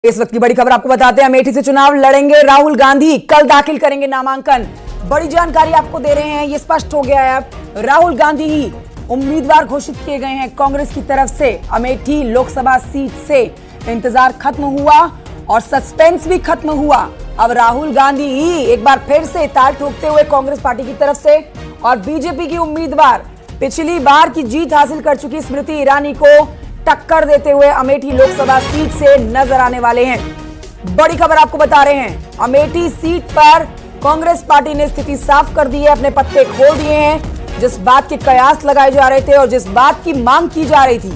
इस वक्त की बड़ी खबर आपको बताते हैं। अमेठी से चुनाव लड़ेंगे राहुल गांधी, कल दाखिल करेंगे नामांकन। बड़ी जानकारी आपको दे रहे हैं, ये स्पष्ट हो गया है अब राहुल गांधी ही उम्मीदवार घोषित किए गए हैं कांग्रेस की तरफ से। अमेठी लोकसभा सीट से इंतजार खत्म हुआ और सस्पेंस भी खत्म हुआ। अब राहुल गांधी ही एक बार फिर से ताल ठोकते हुए कांग्रेस पार्टी की तरफ से और बीजेपी की उम्मीदवार पिछली बार की जीत हासिल कर चुकी स्मृति ईरानी को टक्कर देते हुए अमेठी लोकसभा सीट से नजर आने वाले हैं। बड़ी खबर आपको बता रहे हैं, अमेठी सीट पर कांग्रेस पार्टी ने स्थिति साफ कर दी है, अपने पत्ते खोल दिए हैं। जिस बात के कयास लगाए जा रहे थे और जिस बात की मांग की जा रही थी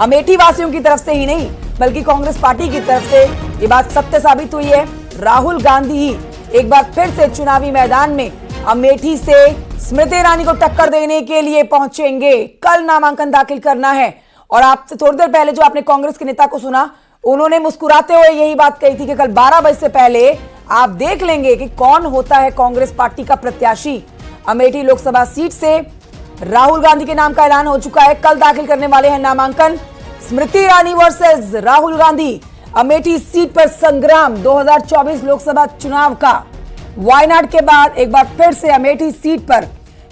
अमेठी वासियों की तरफ से ही नहीं बल्कि कांग्रेस पार्टी की तरफ से, ये बात सत्य साबित हुई है। राहुल गांधी ही एक बार फिर से चुनावी मैदान में अमेठी से स्मृति ईरानी को टक्कर देने के लिए पहुंचेंगे। कल नामांकन दाखिल करना है और आपसे थोड़ी देर पहले जो आपने कांग्रेस के नेता को सुना, उन्होंने मुस्कुराते हुए यही बात कही थी कि कल 12 बजे से पहले आप देख लेंगे कि कौन होता है कांग्रेस पार्टी का प्रत्याशी। अमेठी लोकसभा सीट से राहुल गांधी के नाम का ऐलान हो चुका है, कल दाखिल करने वाले हैं नामांकन। स्मृति ईरानी वर्सेस राहुल गांधी, अमेठी सीट पर संग्राम 2024 लोकसभा चुनाव का। वायनाड के बाद एक बार फिर से अमेठी सीट पर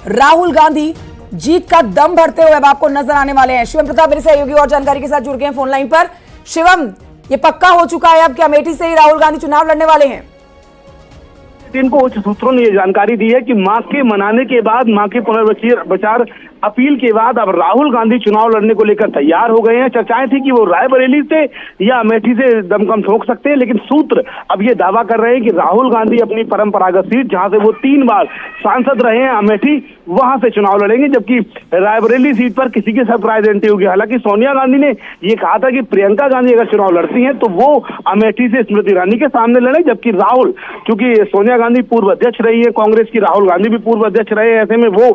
राहुल गांधी जीत का दम भरते हुए अब आपको नजर आने वाले हैं। शिवम प्रताप मेरे सहयोगी और जानकारी के साथ जुड़ गए हैं फोन लाइन पर। शिवम, ये पक्का हो चुका है अब कि अमेठी से ही राहुल गांधी चुनाव लड़ने वाले हैं? टीम को उच्च सूत्रों ने ये जानकारी दी है कि मां के मनाने के बाद, मां के पुनर्विचार अपील के बाद अब राहुल गांधी चुनाव लड़ने को लेकर तैयार हो गए हैं। चर्चाएं थी कि वो रायबरेली से या अमेठी से दमखम ठोक सकते हैं, लेकिन सूत्र अब ये दावा कर रहे हैं कि राहुल गांधी अपनी परंपरागत सीट, जहां से वो 3 बार सांसद रहे हैं अमेठी, वहां से चुनाव लड़ेंगे। जबकि रायबरेली सीट पर किसी की सरप्राइज एंट्री होगी। हालांकि सोनिया गांधी ने ये कहा था कि प्रियंका गांधी अगर चुनाव लड़ती हैं तो वो अमेठी से स्मृति ईरानी के सामने लड़े, जबकि राहुल, क्योंकि सोनिया गांधी पूर्व अध्यक्ष रही है कांग्रेस की, राहुल गांधी भी पूर्व अध्यक्ष रहे हैं, ऐसे में वो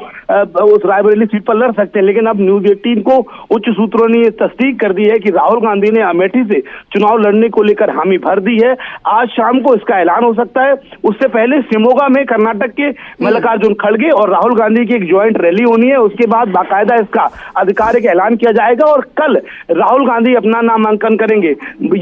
उस रायबरेली सीट पर लड़ सकते हैं। लेकिन अब न्यूज 18 को उच्च सूत्रों ने तस्दीक कर दी है कि राहुल गांधी ने अमेठी से चुनाव लड़ने को लेकर हामी भर दी है। आज शाम को इसका ऐलान हो सकता है। उससे पहले शिमोगा में कर्नाटक के मल्लिकार्जुन खड़गे और राहुल गांधी की एक ज्वाइंट रैली होनी है। उसके बाद बाकायदा इसका आधिकारिक ऐलान किया जाएगा और कल राहुल गांधी अपना नामांकन करेंगे।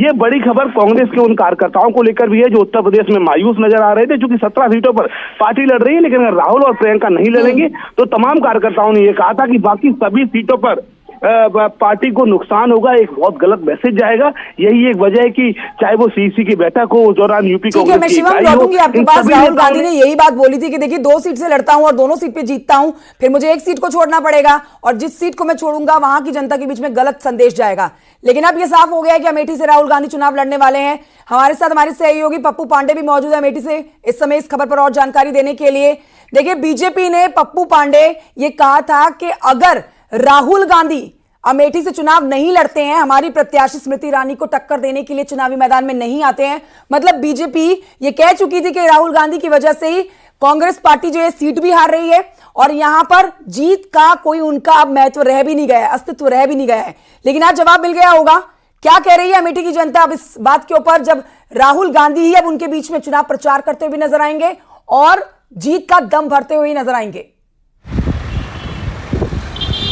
ये बड़ी खबर कांग्रेस के उन कार्यकर्ताओं को लेकर भी है जो उत्तर प्रदेश में मायूस नजर आ रहे थे, क्योंकि 17 सीटों पर पार्टी लड़ रही है, लेकिन अगर राहुल और प्रियंका नहीं लड़ेंगे तो तमाम कार्यकर्ताओं ने यह कहा था कि बाकी सभी सीटों पर पार्टी को नुकसान होगा, एक बहुत गलत मैसेज जाएगा। यही एक वजह है कि चाहे वो सीसी की बैठक हो, उस दौरान यूपी कांग्रेस की इकाई हो, आपके पास राहुल गांधी ने यही बात बोली थी कि देखिए 2 सीट से लड़ता हूं और दोनों सीट पे जीतता हूं, फिर मुझे एक सीट को छोड़ना पड़ेगा और जिस सीट को मैं छोड़ूंगा वहां की जनता के बीच में गलत संदेश जाएगा। लेकिन अब ये साफ हो गया है कि अमेठी से राहुल गांधी चुनाव लड़ने वाले हैं। हमारे साथ हमारे सहयोगी पप्पू पांडे भी मौजूद है अमेठी से इस समय इस खबर पर और जानकारी देने के लिए। देखिए, बीजेपी ने, पप्पू पांडे, ये कहा था कि अगर राहुल गांधी अमेठी से चुनाव नहीं लड़ते हैं, हमारी प्रत्याशी स्मृति ईरानी को टक्कर देने के लिए चुनावी मैदान में नहीं आते हैं, मतलब बीजेपी ये कह चुकी थी कि राहुल गांधी की वजह से ही कांग्रेस पार्टी जो है सीट भी हार रही है और यहां पर जीत का कोई उनका अब महत्व रह भी नहीं गया है, अस्तित्व रह भी नहीं गया है। लेकिन आज जवाब मिल गया होगा। क्या कह रही है अमेठी की जनता अब इस बात के ऊपर, जब राहुल गांधी ही अब उनके बीच में चुनाव प्रचार करते हुए नजर आएंगे और जीत का दम भरते हुए नजर आएंगे?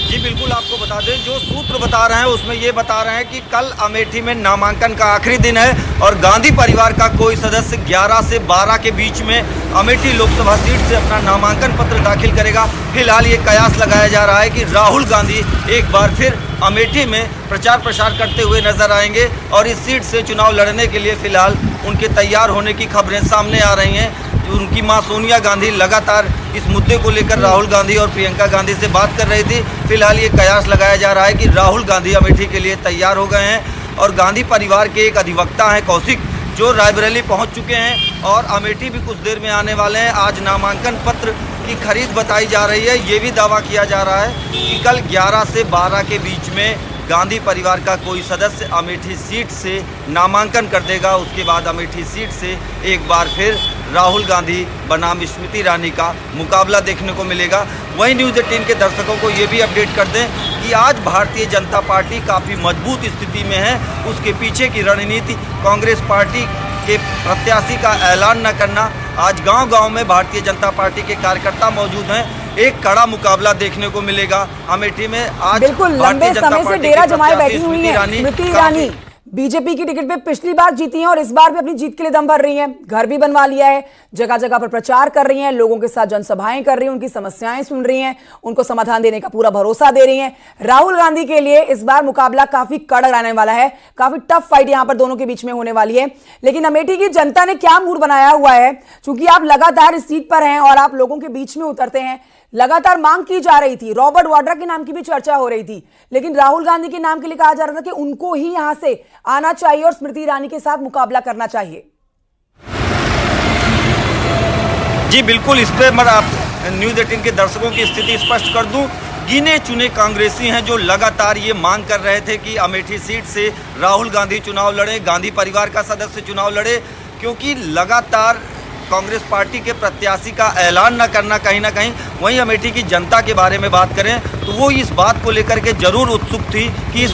जी बिल्कुल, आपको बता दें, जो सूत्र बता रहे हैं उसमें ये बता रहे हैं कि कल अमेठी में नामांकन का आखिरी दिन है और गांधी परिवार का कोई सदस्य 11 से 12 के बीच में अमेठी लोकसभा सीट से अपना नामांकन पत्र दाखिल करेगा। फिलहाल ये कयास लगाया जा रहा है कि राहुल गांधी एक बार फिर अमेठी में प्रचार प्रसार करते हुए नजर आएंगे और इस सीट से चुनाव लड़ने के लिए फिलहाल उनके तैयार होने की खबरें सामने आ रही हैं। उनकी मां सोनिया गांधी लगातार इस मुद्दे को लेकर राहुल गांधी और प्रियंका गांधी से बात कर रही थी। फिलहाल ये कयास लगाया जा रहा है कि राहुल गांधी अमेठी के लिए तैयार हो गए हैं और गांधी परिवार के एक अधिवक्ता हैं कौशिक, जो रायबरेली पहुंच चुके हैं और अमेठी भी कुछ देर में आने वाले हैं। आज नामांकन पत्र की खरीद बताई जा रही है। ये भी दावा किया जा रहा है कि कल 11 से 12 के बीच में गांधी परिवार का कोई सदस्य अमेठी सीट से नामांकन कर देगा। उसके बाद अमेठी सीट से एक बार फिर राहुल गांधी बनाम स्मृति ईरानी का मुकाबला देखने को मिलेगा। वहीं न्यूज़ 18 के दर्शकों को ये भी अपडेट कर दें कि आज भारतीय जनता पार्टी काफ़ी मजबूत स्थिति में है। उसके पीछे की रणनीति कांग्रेस पार्टी के प्रत्याशी का ऐलान न करना। आज गांव-गांव में भारतीय जनता पार्टी के कार्यकर्ता मौजूद हैं। एक कड़ा मुकाबला देखने को मिलेगा अमेठी में। आज बिल्कुल लंबे समय से डेरा जमाए बैठी हुई है स्मृति ईरानी। बीजेपी की टिकट पे पिछली बार जीती हैं और इस बार भी अपनी जीत के लिए दम भर रही हैं। घर भी बनवा लिया है, जगह जगह पर प्रचार कर रही हैं, लोगों के साथ जनसभाएं कर रही हैं, उनकी समस्याएं सुन रही हैं, उनको समाधान देने का पूरा भरोसा दे रही हैं। राहुल गांधी के लिए इस बार मुकाबला काफी कड़ा रहने वाला है, काफी टफ फाइट यहां पर दोनों के बीच में होने वाली है। लेकिन अमेठी की जनता ने क्या मूड बनाया हुआ है, क्योंकि आप लगातार इस सीट पर हैं और आप लोगों के बीच में उतरते हैं। लगातार मांग की जा रही थी, रॉबर्ट वाड्रा के नाम की भी चर्चा हो रही थी, लेकिन राहुल गांधी के नाम के लिए कहा जा रहा था कि उनको ही यहां से आना चाहिए और स्मृति ईरानी के साथ मुकाबला करना चाहिए। जी बिल्कुल, इस पे मैं आप न्यूज़ 18 के दर्शकों की स्थिति स्पष्ट कर दूं। गिने चुने कांग्रेसी हैं जो लगातार ये मांग कर रहे थे कि अमेठी सीट से राहुल गांधी चुनाव लड़े, गांधी परिवार का सदस्य चुनाव लड़े, क्योंकि लगातार कांग्रेस पार्टी के प्रत्याशी का ऐलान न करना कहीं ना कहीं, वहीं अमेठी की जनता के बारे में बात करें तो वो इस बात को लेकर के जरूर उत्सुक थी कि इस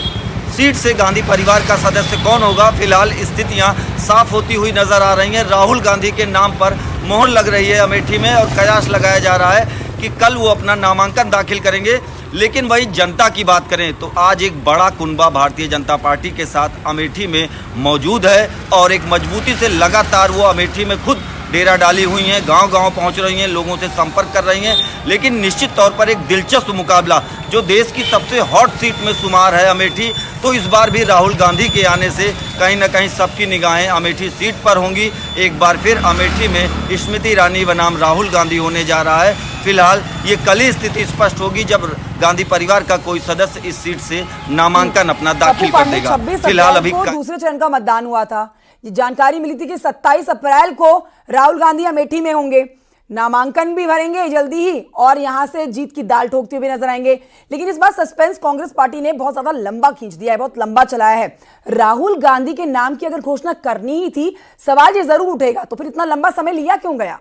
सीट से गांधी परिवार का सदस्य कौन होगा। फिलहाल स्थितियां साफ होती हुई नजर आ रही हैं। राहुल गांधी के नाम पर मोहर लग रही है अमेठी में और कयास लगाया जा रहा है कि कल वो अपना नामांकन दाखिल करेंगे। लेकिन वही जनता की बात करें तो आज एक बड़ा कुनबा भारतीय जनता पार्टी के साथ अमेठी में मौजूद है और एक मजबूती से लगातार वो अमेठी में खुद डेरा डाली हुई हैं, गांव-गांव पहुंच रही हैं, लोगों से संपर्क कर रही हैं। लेकिन निश्चित तौर पर एक दिलचस्प मुकाबला, जो देश की सबसे हॉट सीट में शुमार है अमेठी, तो इस बार भी राहुल गांधी के आने से कहीं ना कहीं सबकी निगाहें अमेठी सीट पर होंगी। एक बार फिर अमेठी में स्मृति ईरानी बनाम राहुल गांधी होने जा रहा है। फिलहाल ये कल ही स्थिति स्पष्ट होगी जब गांधी परिवार का कोई सदस्य इस सीट से नामांकन अपना दाखिल कर देगा। फिलहाल अभी दूसरे चरण का मतदान हुआ था, ये जानकारी मिली थी कि 27 अप्रैल को राहुल गांधी अमेठी में होंगे, नामांकन भी भरेंगे जल्दी ही और यहां से जीत की दाल ठोकते हुए नजर आएंगे। लेकिन इस बार सस्पेंस कांग्रेस पार्टी ने बहुत ज्यादा लंबा खींच दिया है, बहुत लंबा चलाया है। राहुल गांधी के नाम की अगर घोषणा करनी ही थी, सवाल ये जरूर उठेगा, तो फिर इतना लंबा समय लिया क्यों गया?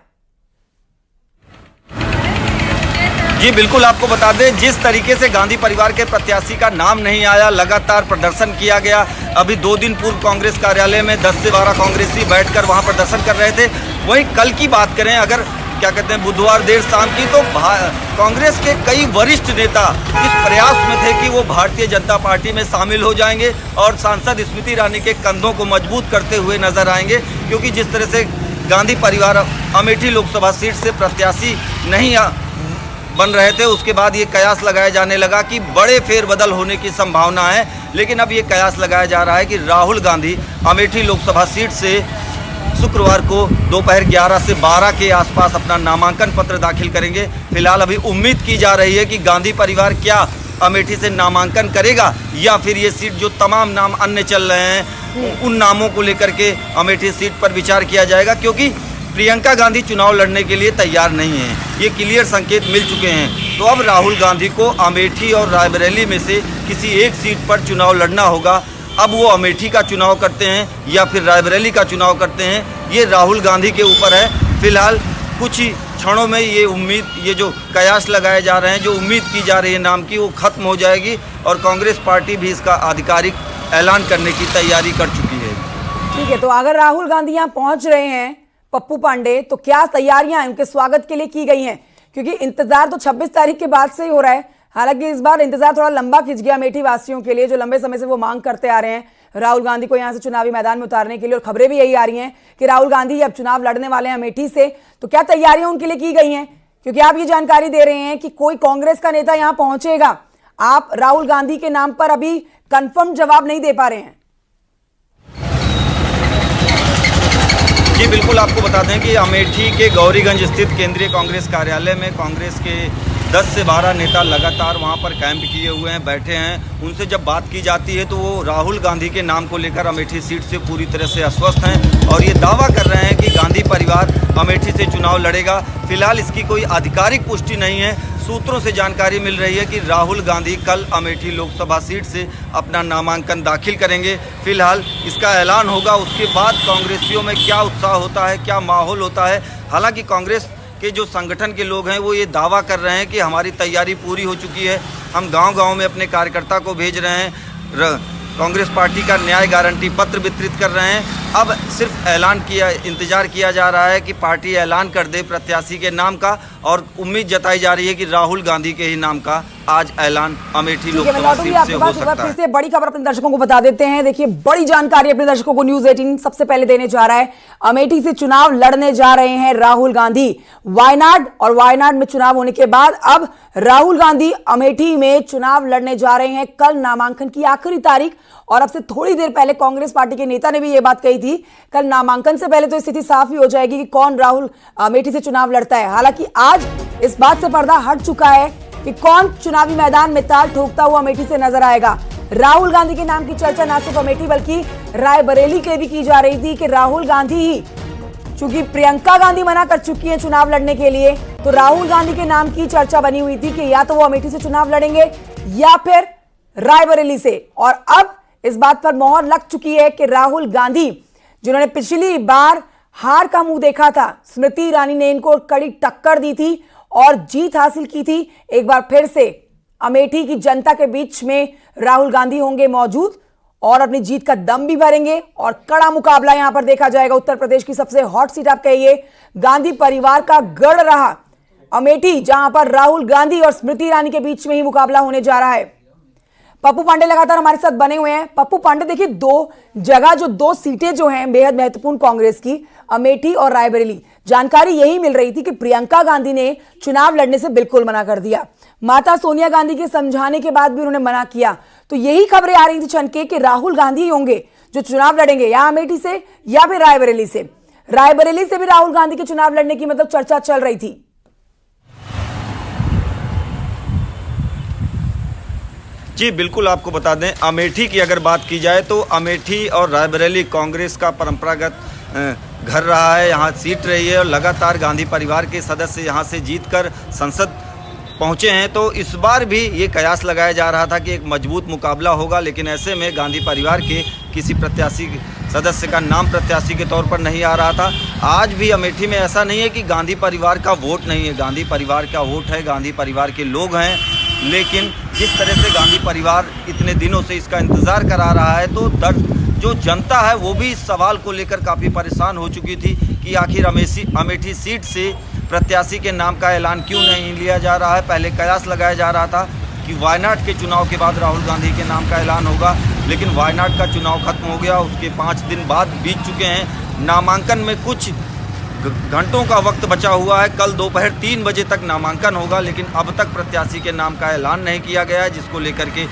जी बिल्कुल, आपको बता दें जिस तरीके से गांधी परिवार के प्रत्याशी का नाम नहीं आया, लगातार प्रदर्शन किया गया। अभी 2 दिन पूर्व कांग्रेस कार्यालय में 10 से 12 कांग्रेसी बैठकर वहां प्रदर्शन कर रहे थे। वहीं कल की बात करें, अगर क्या कहते हैं बुधवार देर शाम की, तो कांग्रेस के कई वरिष्ठ नेता इस प्रयास में थे कि वो भारतीय जनता पार्टी में शामिल हो जाएंगे और सांसद स्मृति ईरानी के कंधों को मजबूत करते हुए नजर आएंगे। क्योंकि जिस तरह से गांधी परिवार अमेठी लोकसभा सीट से प्रत्याशी नहीं बन रहे थे, उसके बाद ये कयास लगाया जाने लगा कि बड़े फेरबदल होने की संभावना है। लेकिन अब ये कयास लगाया जा रहा है कि राहुल गांधी अमेठी लोकसभा सीट से शुक्रवार को दोपहर 11 से 12 के आसपास अपना नामांकन पत्र दाखिल करेंगे। फिलहाल अभी उम्मीद की जा रही है कि गांधी परिवार क्या अमेठी से नामांकन करेगा या फिर ये सीट जो तमाम नाम अन्य चल रहे हैं उन नामों को लेकर के अमेठी सीट पर विचार किया जाएगा। क्योंकि प्रियंका गांधी चुनाव लड़ने के लिए तैयार नहीं है, ये क्लियर संकेत मिल चुके हैं। तो अब राहुल गांधी को अमेठी और रायबरेली में से किसी एक सीट पर चुनाव लड़ना होगा। अब वो अमेठी का चुनाव करते हैं या फिर रायबरेली का चुनाव करते हैं, ये राहुल गांधी के ऊपर है। फिलहाल कुछ ही क्षणों में ये उम्मीद, ये जो कयास लगाए जा रहे हैं, जो उम्मीद की जा रही है नाम की, वो खत्म हो जाएगी और कांग्रेस पार्टी भी इसका आधिकारिक ऐलान करने की तैयारी कर चुकी है। ठीक है, तो अगर राहुल गांधी यहाँ पहुंच रहे हैं पप्पू पांडे, तो क्या तैयारियां उनके स्वागत के लिए की गई हैं? क्योंकि इंतजार तो 26 तारीख के बाद से ही हो रहा है। हालांकि इस बार इंतजार थोड़ा लंबा खिंच गया अमेठी वासियों के लिए, जो लंबे समय से वो मांग करते आ रहे हैं राहुल गांधी को यहां से चुनावी मैदान में उतारने के लिए। और खबरें भी यही आ रही हैं कि राहुल गांधी अब चुनाव लड़ने वाले हैं अमेठी से। तो क्या तैयारियां उनके लिए की गई हैं? क्योंकि आप ये जानकारी दे रहे हैं कि कोई कांग्रेस का नेता यहां पहुंचेगा, आप राहुल गांधी के नाम पर अभी कंफर्म जवाब नहीं दे पा रहे हैं। जी बिल्कुल, आपको बता दें कि अमेठी के गौरीगंज स्थित केंद्रीय कांग्रेस कार्यालय में कांग्रेस के 10 से 12 नेता लगातार वहां पर कैंप किए हुए हैं, बैठे हैं। उनसे जब बात की जाती है तो वो राहुल गांधी के नाम को लेकर अमेठी सीट से पूरी तरह से अस्वस्थ हैं और ये दावा कर रहे हैं कि गांधी परिवार अमेठी से चुनाव लड़ेगा। फिलहाल इसकी कोई आधिकारिक पुष्टि नहीं है। सूत्रों से जानकारी मिल रही है कि राहुल गांधी कल अमेठी लोकसभा सीट से अपना नामांकन दाखिल करेंगे। फिलहाल इसका ऐलान होगा, उसके बाद कांग्रेसियों में क्या उत्साह होता है, क्या माहौल होता है। हालांकि कांग्रेस के जो संगठन के लोग हैं वो ये दावा कर रहे हैं कि हमारी तैयारी पूरी हो चुकी है, हम गांव-गांव में अपने कार्यकर्ता को भेज रहे हैं, कांग्रेस पार्टी का न्याय गारंटी पत्र वितरित कर रहे हैं अब सिर्फ इंतजार किया जा रहा है कि पार्टी ऐलान कर दे प्रत्याशी के नाम का, और उम्मीद जताई जा रही है कि राहुल गांधी के ही नाम का आज ऐलान अमेठी लोकसभा सीट से हो सकता है। फिर से बड़ी खबर अपने दर्शकों को बता देते हैं। देखिए, बड़ी जानकारी अपने दर्शकों को न्यूज़ 18 सबसे पहले देने जा रहा है। अमेठी से चुनाव लड़ने जा रहे हैं राहुल गांधी। वायनाड और वायनाड में चुनाव होने के बाद अब राहुल गांधी अमेठी में चुनाव लड़ने जा रहे हैं। कल नामांकन की आखिरी तारीख, और अब से थोड़ी देर पहले कांग्रेस पार्टी के नेता ने भी यह बात कही थी। कल नामांकन से पहले तो स्थिति साफ ही हो जाएगी कि कौन राहुल अमेठी से चुनाव लड़ता है। हालांकि आज इस बात से पर्दा हट चुका है कि कौन चुनावी मैदान में ताल ठोकता हुआ अमेठी से नजर आएगा। राहुल गांधी के नाम की चर्चा न सिर्फ अमेठी बल्कि रायबरेली के भी की जा रही थी कि राहुल गांधी ही, चूंकि प्रियंका गांधी मना कर चुकी हैं चुनाव लड़ने के लिए, तो राहुल गांधी के नाम की चर्चा बनी हुई थी कि या तो वो अमेठी से चुनाव लड़ेंगे या फिर रायबरेली से। और अब इस बात पर मोहर लग चुकी है कि राहुल गांधी, जिन्होंने पिछली बार हार का मुंह देखा था, स्मृति ईरानी ने इनको कड़ी टक्कर दी थी और जीत हासिल की थी, एक बार फिर से अमेठी की जनता के बीच में राहुल गांधी होंगे मौजूद और अपनी जीत का दम भी भरेंगे। और कड़ा मुकाबला यहां पर देखा जाएगा। उत्तर प्रदेश की सबसे हॉट सीट आप कहिए, गांधी परिवार का गढ़ रहा अमेठी, जहां पर राहुल गांधी और स्मृति ईरानी के बीच में ही मुकाबला होने जा रहा है। पप्पू पांडे लगातार हमारे साथ बने हुए हैं। पप्पू पांडे, देखिए, दो सीटें जो हैं बेहद महत्वपूर्ण कांग्रेस की, अमेठी और रायबरेली, जानकारी यही मिल रही थी कि प्रियंका गांधी ने चुनाव लड़ने से बिल्कुल मना कर दिया। माता सोनिया गांधी के समझाने के बाद भी उन्होंने मना किया। तो यही खबरें आ रही थी छनके कि राहुल गांधी ही होंगे जो चुनाव लड़ेंगे, या अमेठी से या फिर रायबरेली से। रायबरेली से भी राहुल गांधी के चुनाव लड़ने की चर्चा चल रही थी। जी बिल्कुल, आपको बता दें, अमेठी की अगर बात की जाए तो अमेठी और रायबरेली कांग्रेस का परंपरागत घर रहा है, यहाँ सीट रही है और लगातार गांधी परिवार के सदस्य यहाँ से जीतकर संसद पहुँचे हैं। तो इस बार भी ये कयास लगाया जा रहा था कि एक मजबूत मुकाबला होगा, लेकिन ऐसे में गांधी परिवार के किसी प्रत्याशी सदस्य का नाम प्रत्याशी के तौर पर नहीं आ रहा था। आज भी अमेठी में ऐसा नहीं है कि गांधी परिवार का वोट नहीं है, गांधी परिवार का वोट है, गांधी परिवार के लोग हैं। लेकिन जिस तरह से गांधी परिवार इतने दिनों से इसका इंतज़ार करा रहा है, तो जो जनता है वो भी इस सवाल को लेकर काफ़ी परेशान हो चुकी थी कि आखिर अमेठी सीट से प्रत्याशी के नाम का ऐलान क्यों नहीं लिया जा रहा है। पहले कयास लगाया जा रहा था कि वायनाड के चुनाव के बाद राहुल गांधी के नाम का ऐलान होगा, लेकिन वायनाड का चुनाव खत्म हो गया, उसके 5 दिन बाद बीत चुके हैं। नामांकन में कुछ घंटों का वक्त बचा हुआ है। कल दोपहर 3 बजे तक नामांकन होगा, लेकिन अब तक प्रत्याशी के नाम का ऐलान नहीं किया गया है, जिसको लेकर के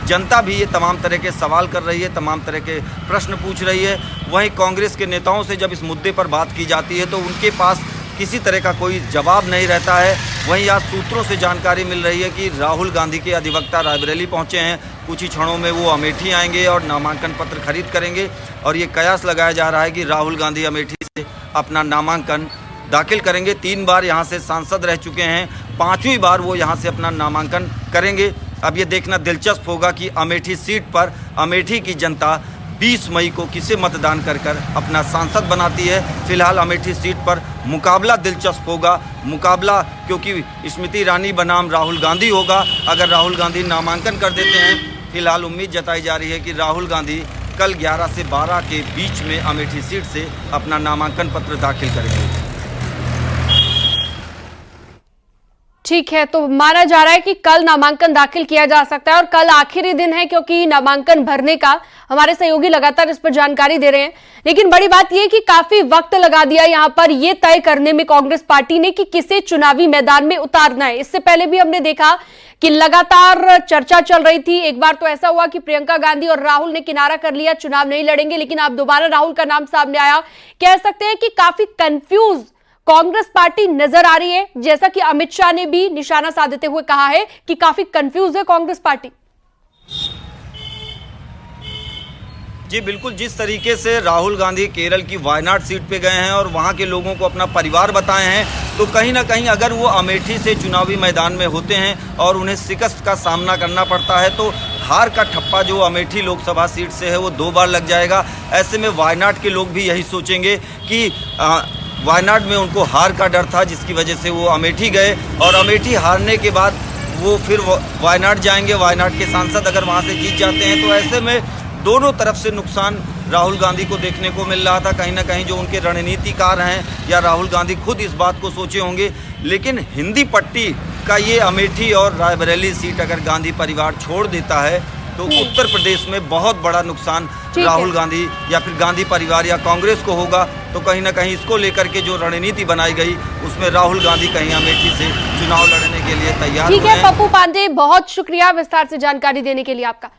जनता भी ये तमाम तरह के सवाल कर रही है, तमाम तरह के प्रश्न पूछ रही है। वहीं कांग्रेस के नेताओं से जब इस मुद्दे पर बात की जाती है तो उनके पास किसी तरह का कोई जवाब नहीं रहता है। वहीं आज सूत्रों से जानकारी मिल रही है कि राहुल गांधी के अधिवक्ता रायबरेली पहुंचे हैं, कुछ ही क्षणों में वो अमेठी आएंगे और नामांकन पत्र खरीद करेंगे। और ये कयास लगाया जा रहा है कि राहुल गांधी अमेठी से अपना नामांकन दाखिल करेंगे। 3 बार यहाँ से सांसद रह चुके हैं, 5वीं बार वो यहाँ से अपना नामांकन करेंगे। अब ये देखना दिलचस्प होगा कि अमेठी सीट पर अमेठी की जनता 20 मई को किसे मतदान कर अपना सांसद बनाती है। फिलहाल अमेठी सीट पर मुकाबला दिलचस्प होगा, मुकाबला क्योंकि स्मृति ईरानी बनाम राहुल गांधी होगा। अगर राहुल गांधी नामांकन कर देते हैं, फिलहाल उम्मीद जताई जा रही है कि राहुल गांधी कल 11 से 12 के बीच में अमेठी सीट से अपना नामांकन पत्र दाखिल करेंगे। ठीक है, तो माना जा रहा है कि कल नामांकन दाखिल किया जा सकता है और कल आखिरी दिन है क्योंकि नामांकन भरने का। हमारे सहयोगी लगातार इस पर जानकारी दे रहे हैं, लेकिन बड़ी बात यह कि काफी वक्त लगा दिया यहां पर यह तय करने में कांग्रेस पार्टी ने कि किसे चुनावी मैदान में उतारना है। इससे पहले भी हमने देखा कि लगातार चर्चा चल रही थी। एक बार तो ऐसा हुआ कि प्रियंका गांधी और राहुल ने किनारा कर लिया, चुनाव नहीं लड़ेंगे, लेकिन अब दोबारा राहुल का नाम सामने आया। कह सकते हैं कि काफी कंफ्यूज कांग्रेस पार्टी नजर आ रही है, जैसा कि अमित शाह ने भी निशाना साधते हुए कहा है कि काफी कंफ्यूज है कांग्रेस पार्टी। जी बिल्कुल, जिस तरीके से राहुल गांधी केरल की वायनाड सीट पे गए हैं और वहां के लोगों को अपना परिवार बताए हैं, तो कहीं ना कहीं अगर वो अमेठी से चुनावी मैदान में होते हैं और उन्हें शिकस्त का सामना करना पड़ता है, तो हार का ठप्पा जो अमेठी लोकसभा सीट से है वो 2 बार लग जाएगा। ऐसे में वायनाड के लोग भी यही सोचेंगे कि वायनाड में उनको हार का डर था, जिसकी वजह से वो अमेठी गए और अमेठी हारने के बाद वो फिर वायनाड जाएंगे। वायनाड के सांसद अगर वहाँ से जीत जाते हैं तो ऐसे में दोनों तरफ से नुकसान राहुल गांधी को देखने को मिल रहा था। कहीं ना कहीं जो उनके रणनीतिकार हैं या राहुल गांधी खुद इस बात को सोचे होंगे, लेकिन हिंदी पट्टी का ये अमेठी और रायबरेली सीट अगर गांधी परिवार छोड़ देता है तो उत्तर प्रदेश में बहुत बड़ा नुकसान राहुल गांधी या फिर गांधी परिवार या कांग्रेस को होगा। तो कहीं ना कहीं इसको लेकर के जो रणनीति बनाई गई उसमें राहुल गांधी कहीं अमेठी से चुनाव लड़ने के लिए तैयार ठीक है। पप्पू पांडे, बहुत शुक्रिया विस्तार से जानकारी देने के लिए आपका।